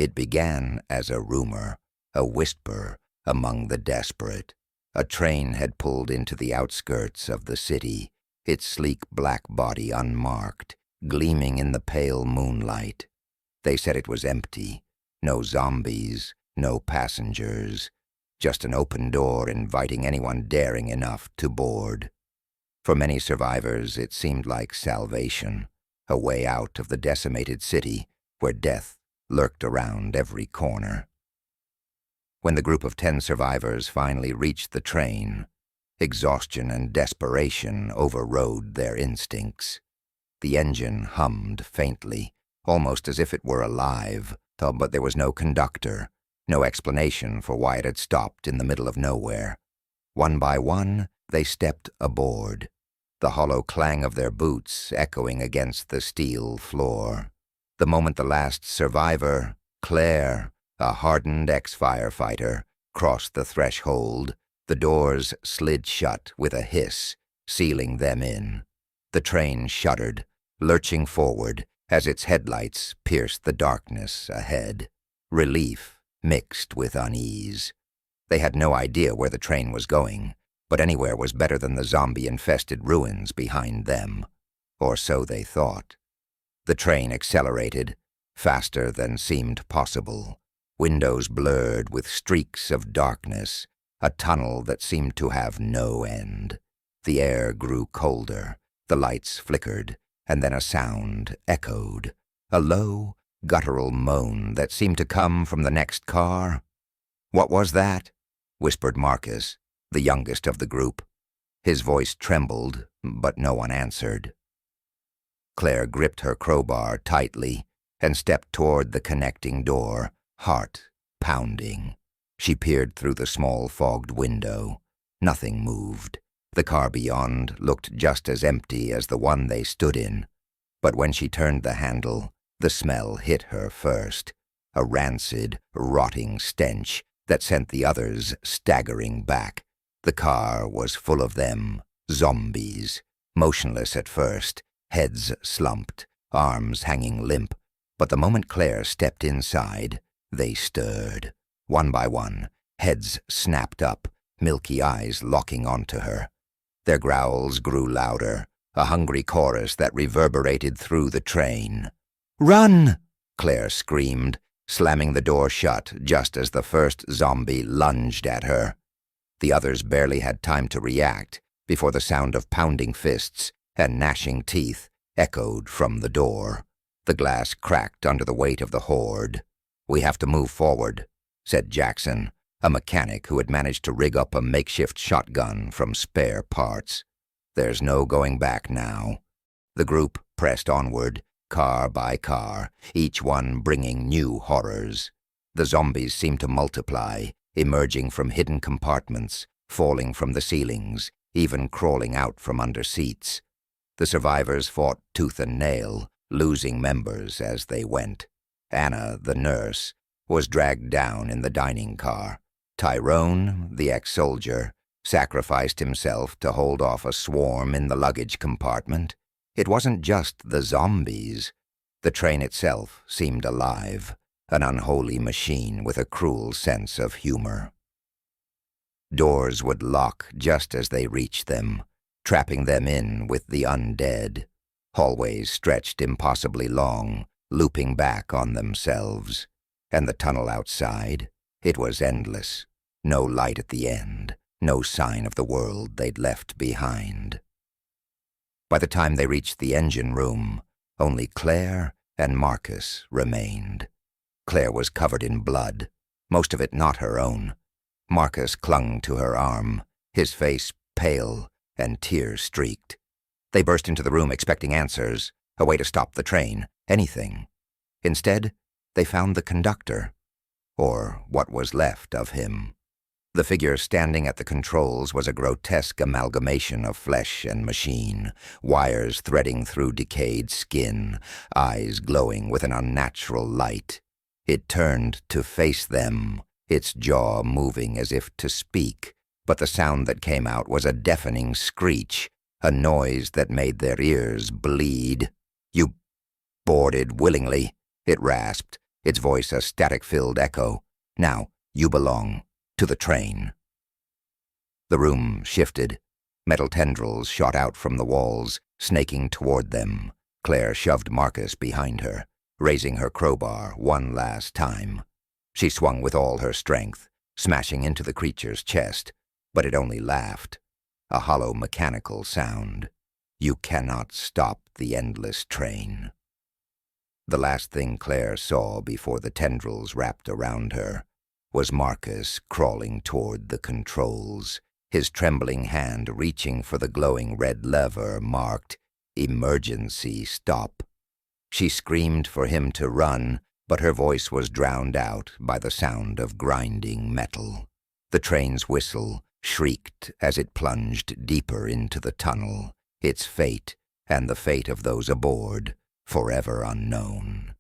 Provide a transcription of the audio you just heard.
It began as a rumor, a whisper among the desperate. A train had pulled into the outskirts of the city, its sleek black body unmarked, gleaming in the pale moonlight. They said it was empty, no zombies, no passengers, just an open door inviting anyone daring enough to board. For many survivors, it seemed like salvation, a way out of the decimated city where death lurked around every corner. When the group of 10 survivors finally reached the train, exhaustion and desperation overrode their instincts. The engine hummed faintly, almost as if it were alive, but there was no conductor, no explanation for why it had stopped in the middle of nowhere. One by one, they stepped aboard, the hollow clang of their boots echoing against the steel floor. The moment the last survivor, Claire, a hardened ex-firefighter, crossed the threshold, the doors slid shut with a hiss, sealing them in. The train shuddered, lurching forward as its headlights pierced the darkness ahead. Relief mixed with unease. They had no idea where the train was going, but anywhere was better than the zombie-infested ruins behind them. Or so they thought. The train accelerated, faster than seemed possible. Windows blurred with streaks of darkness, a tunnel that seemed to have no end. The air grew colder, the lights flickered, and then a sound echoed, a low, guttural moan that seemed to come from the next car. "What was that?" whispered Marcus, the youngest of the group. His voice trembled, but no one answered. Claire gripped her crowbar tightly and stepped toward the connecting door, heart pounding. She peered through the small fogged window. Nothing moved. The car beyond looked just as empty as the one they stood in. But when she turned the handle, the smell hit her first, a rancid, rotting stench that sent the others staggering back. The car was full of them, zombies, motionless at first, heads slumped, arms hanging limp. But the moment Claire stepped inside, they stirred. One by one, heads snapped up, milky eyes locking onto her. Their growls grew louder, a hungry chorus that reverberated through the train. "Run!" Claire screamed, slamming the door shut just as the first zombie lunged at her. The others barely had time to react before the sound of pounding fists and gnashing teeth echoed from the door. The glass cracked under the weight of the horde. "We have to move forward," said Jackson, a mechanic who had managed to rig up a makeshift shotgun from spare parts. "There's no going back now." The group pressed onward, car by car, each one bringing new horrors. The zombies seemed to multiply, emerging from hidden compartments, falling from the ceilings, even crawling out from under seats. The survivors fought tooth and nail, losing members as they went. Anna, the nurse, was dragged down in the dining car. Tyrone, the ex-soldier, sacrificed himself to hold off a swarm in the luggage compartment. It wasn't just the zombies. The train itself seemed alive, an unholy machine with a cruel sense of humor. Doors would lock just as they reached them, trapping them in with the undead. Hallways stretched impossibly long, looping back on themselves. And the tunnel outside, it was endless. No light at the end, no sign of the world they'd left behind. By the time they reached the engine room, only Claire and Marcus remained. Claire was covered in blood, most of it not her own. Marcus clung to her arm, his face pale and tear-streaked. They burst into the room expecting answers, a way to stop the train, anything. Instead, they found the conductor, or what was left of him. The figure standing at the controls was a grotesque amalgamation of flesh and machine, wires threading through decayed skin, eyes glowing with an unnatural light. It turned to face them, its jaw moving as if to speak, but the sound that came out was a deafening screech, a noise that made their ears bleed. "You boarded willingly," it rasped, its voice a static-filled echo. "Now, you belong to the train." The room shifted. Metal tendrils shot out from the walls, snaking toward them. Claire shoved Marcus behind her, raising her crowbar one last time. She swung with all her strength, smashing into the creature's chest, but it only laughed, a hollow mechanical sound. You cannot stop the endless train. The last thing Claire saw before the tendrils wrapped around her was Marcus crawling toward the controls, his trembling hand reaching for the glowing red lever marked "Emergency Stop." She screamed for him to run, but her voice was drowned out by the sound of grinding metal. The train's whistle shrieked as it plunged deeper into the tunnel, its fate and the fate of those aboard forever unknown.